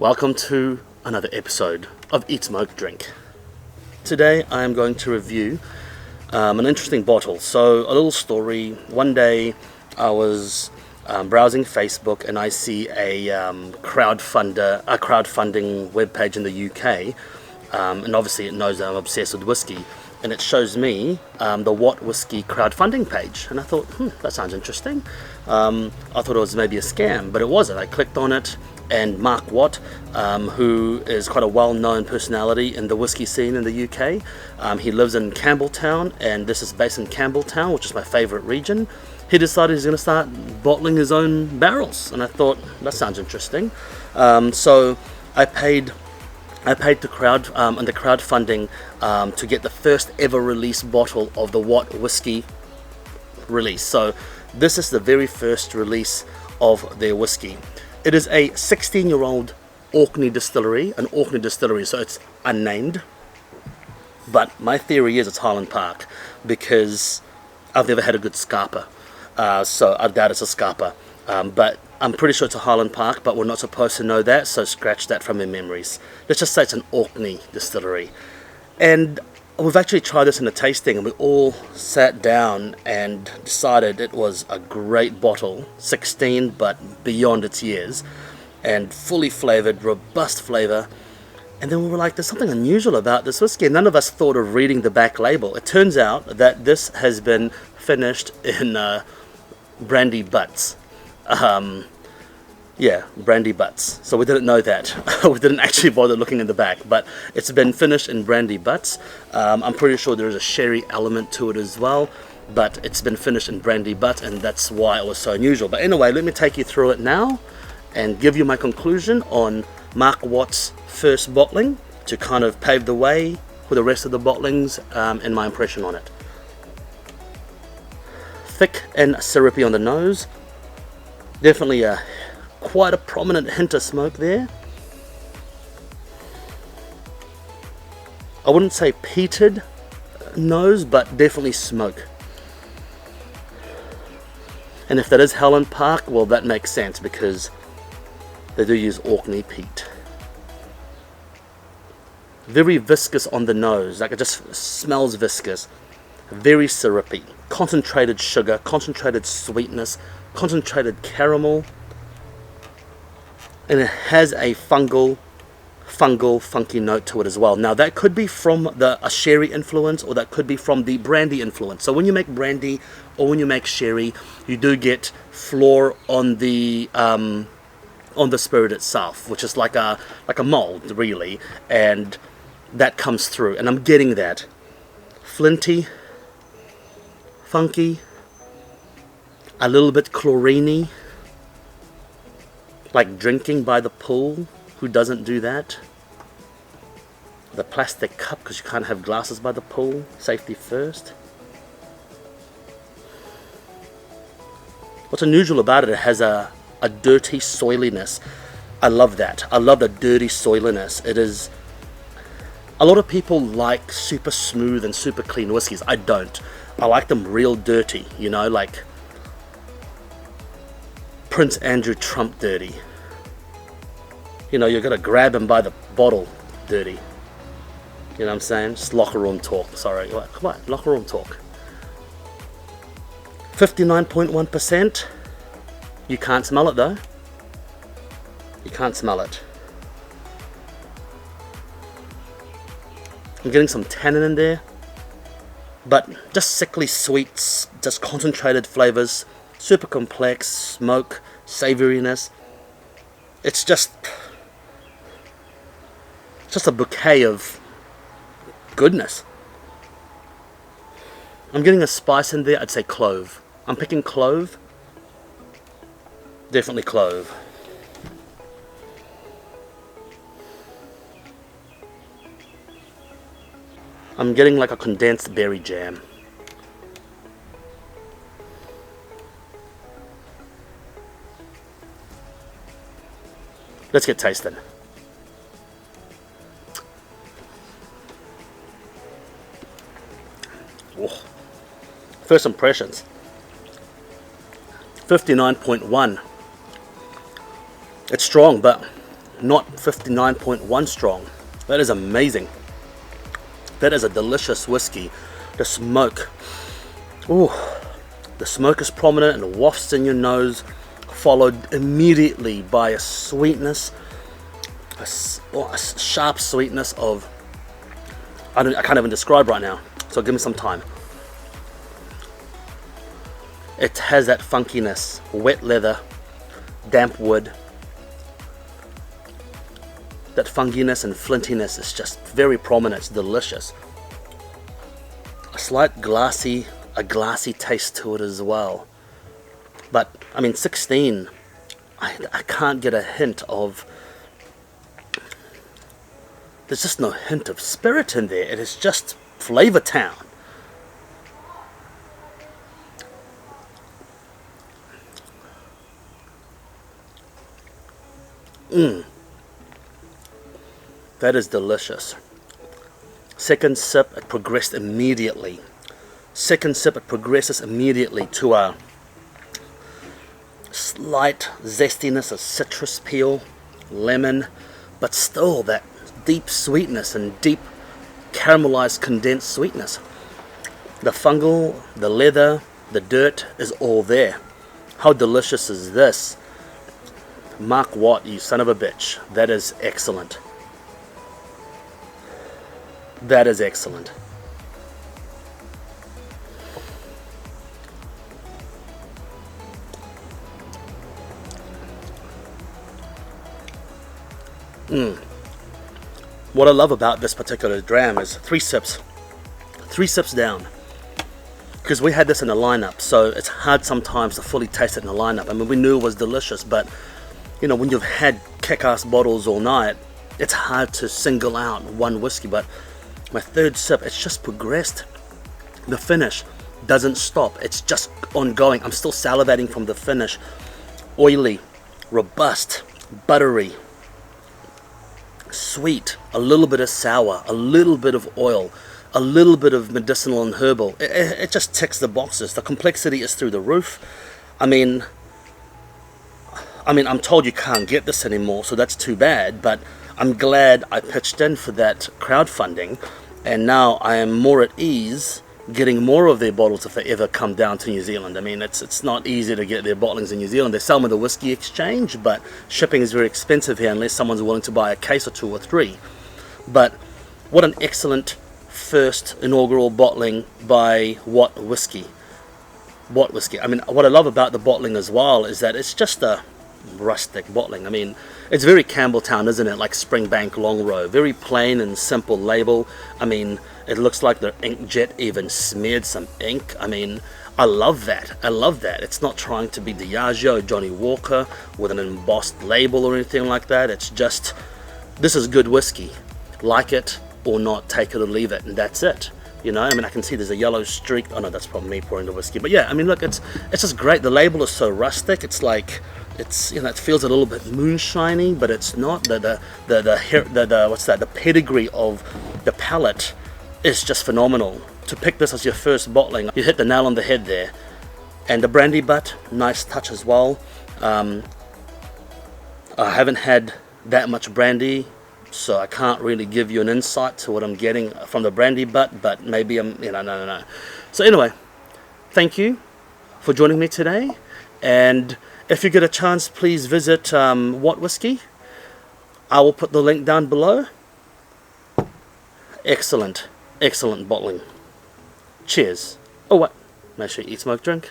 Welcome to another episode of Eat, Smoke, Drink. Today I am going to review an interesting bottle. So a little story. One day I was browsing Facebook and I see a crowdfunding webpage in the UK, and obviously it knows that I'm obsessed with whiskey, and it shows me the Watt Whisky crowdfunding page, and I thought, that sounds interesting. I thought it was maybe a scam, but it wasn't. I clicked on it, and Mark Watt, who is quite a well-known personality in the whiskey scene in the UK, he lives in Campbelltown, and this is based in Campbelltown, which is my favourite region. He decided he's going to start bottling his own barrels, and I thought, that sounds interesting. So I paid in the crowdfunding to get the first ever release bottle of the Watt Whisky release. So this is the very first release of their whiskey. It is a 16-year-old Orkney Distillery, an Orkney Distillery, so it's unnamed. But my theory is it's Highland Park, because I've never had a good Scarpa. So I doubt it's a Scarpa. But I'm pretty sure it's a Highland Park, but we're not supposed to know that, so scratch that from your memories. Let's just say it's an Orkney Distillery. And we've actually tried this in a tasting, and we all sat down and decided it was a great bottle, 16 but beyond its years, and fully flavoured, robust flavour. And then we were like, there's something unusual about this whiskey. None of us thought of reading the back label. It turns out that this has been finished in brandy butts. Brandy butts. So we didn't know that. We didn't actually bother looking in the back, but it's been finished in brandy butts. I'm pretty sure there is a sherry element to it as well, but it's been finished in brandy butt, and that's why it was so unusual. But anyway, let me take you through it now and give you my conclusion on Mark Watt's first bottling to kind of pave the way for the rest of the bottlings, and my impression on it. Thick and syrupy on the nose. Definitely quite a prominent hint of smoke there. I wouldn't say peated nose, but definitely smoke. And if that is Highland Park, well, that makes sense because they do use Orkney peat. Very viscous on the nose, like it just smells viscous. Very syrupy, concentrated sugar, concentrated sweetness, concentrated caramel, and it has a fungal, funky note to it as well. Now that could be from a sherry influence, or that could be from the brandy influence. So when you make brandy or when you make sherry, you do get floor on the spirit itself, which is like a mold really, and that comes through, and I'm getting that. Flinty, funky, a little bit chlorine-y, like drinking by the pool. Who doesn't do that? The plastic cup, because you can't have glasses by the pool. Safety first. What's unusual about it, it has a dirty soiliness. I love that. I love the dirty soiliness. It is... A lot of people like super smooth and super clean whiskies. I don't. I like them real dirty, you know, like Prince Andrew Trump dirty. You know, you've got to grab him by the bottle dirty. You know what I'm saying? Just locker room talk. Sorry. Come on, locker room talk. 59.1%. You can't smell it though. You can't smell it. I'm getting some tannin in there, but just sickly sweets, just concentrated flavors, super complex, smoke, savouriness. It's just a bouquet of goodness. I'm getting a spice in there. I'd say clove. I'm picking clove. Definitely clove. I'm getting like a condensed berry jam. Let's get tasting. Oh. First impressions. 59.1. It's strong, but not 59.1 strong. That is amazing. That is a delicious whiskey. The smoke, ooh, the smoke is prominent and wafts in your nose, followed immediately by a sweetness, a sharp sweetness of, I can't even describe right now, so give me some time. It has that funkiness, wet leather, damp wood. That funkiness and flintiness is just very prominent. It's delicious. A slight glassy taste to it as well. But I mean, 16, I can't get a hint of, there's just no hint of spirit in there. It is just Flavor Town. That is delicious. Second sip, it progressed immediately. Second sip, it progresses immediately to a slight zestiness of citrus peel, lemon, but still that deep sweetness and deep caramelized condensed sweetness. The fungal, the leather, the dirt is all there. How delicious is this? Mark Watt, you son of a bitch. That is excellent. That is excellent. What I love about this particular dram is 3 sips down, because we had this in a lineup, so it's hard sometimes to fully taste it in a lineup. I mean, we knew it was delicious, but you know, when you've had kick-ass bottles all night, it's hard to single out one whiskey. But my third sip, it's just progressed. The finish doesn't stop. It's just ongoing. I'm still salivating from the finish. Oily, robust, buttery, sweet, a little bit of sour, a little bit of oil, a little bit of medicinal and herbal. It just ticks the boxes. The complexity is through the roof. I mean, I'm told you can't get this anymore, so that's too bad, but I'm glad I pitched in for that crowdfunding, and now I am more at ease getting more of their bottles if they ever come down to New Zealand. I mean, it's not easy to get their bottlings in New Zealand. They sell them at the Whiskey Exchange, but shipping is very expensive here unless someone's willing to buy a case or 2 or 3. But what an excellent first inaugural bottling by Watt Whisky. Watt Whisky. I mean, what I love about the bottling as well is that it's just a rustic bottling. I mean, it's very Campbelltown, isn't it? Like Springbank Long Row. Very plain and simple label. I mean, it looks like the inkjet even smeared some ink. I mean, I love that. I love that. It's not trying to be Diageo, Johnny Walker with an embossed label or anything like that. It's just, this is good whiskey. Like it or not, take it or leave it, and that's it. You know, I mean, I can see there's a yellow streak. Oh no, that's probably me pouring the whiskey. But yeah, I mean, look, it's just great. The label is so rustic. It's like, it's, you know, it feels a little bit moonshiny, but it's not. The what's that? The pedigree of the palate is just phenomenal. To pick this as your first bottling, you hit the nail on the head there. And the brandy butt, nice touch as well. I haven't had that much brandy, so I can't really give you an insight to what I'm getting from the brandy butt, but maybe I'm, you know, no. So anyway, thank you for joining me today, and if you get a chance, please visit Watt Whisky. I will put the link down below. Excellent bottling. Cheers. Oh, what? Make sure you eat, smoke, drink.